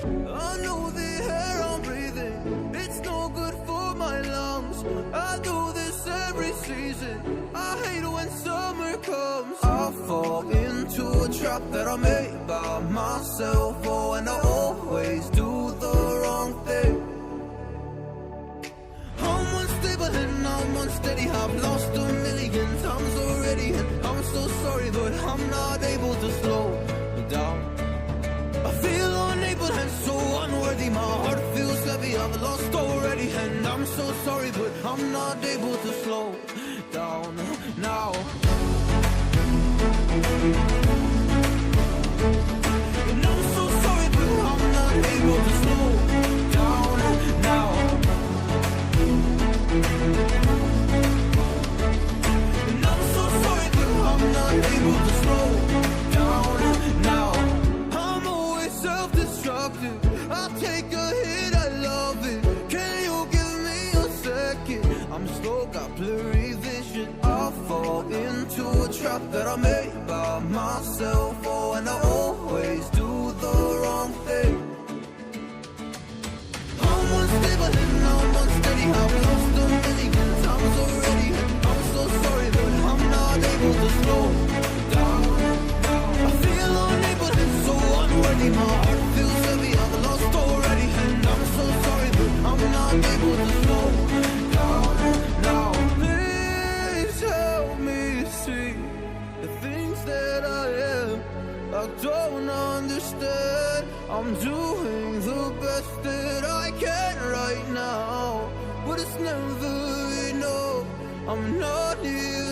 I know the air I'm breathing, it's no good for my lungs. I do this every season, I hate when summer comes. I fall into a trap that I made by myself. Oh, and I always do the wrong thing. I'm unstable and I'm unsteady, I've lost a million times already, and I'm so sorry, but I'm not able to slow down. I feel unable and so unworthy, my heart feels heavy, I've lost already, and I'm so sorry, but I'm not able to slow down now. And I'm so sorry, but I'm not able to slow down now. And I'm so sorry, but I'm not able to slow down now. I'm always self-destructive, I take a hit, I love it. Can you give me a second? I'm slow, got blurry vision. I fall into a trap that I made by myself. Oh, and I always do the wrong thing. I'm unstable and I'm unsteady, I've lost a million times already, and I'm so sorry, but I'm not able to slow down. I feel unable and so unworthy, my heart feels heavy, I've lost already, and I'm so sorry, but I'm not able to slow down now. Please help me see the things that I am, I don't understand. I'm doing the best that I can right now, but it's never enough. I'm not here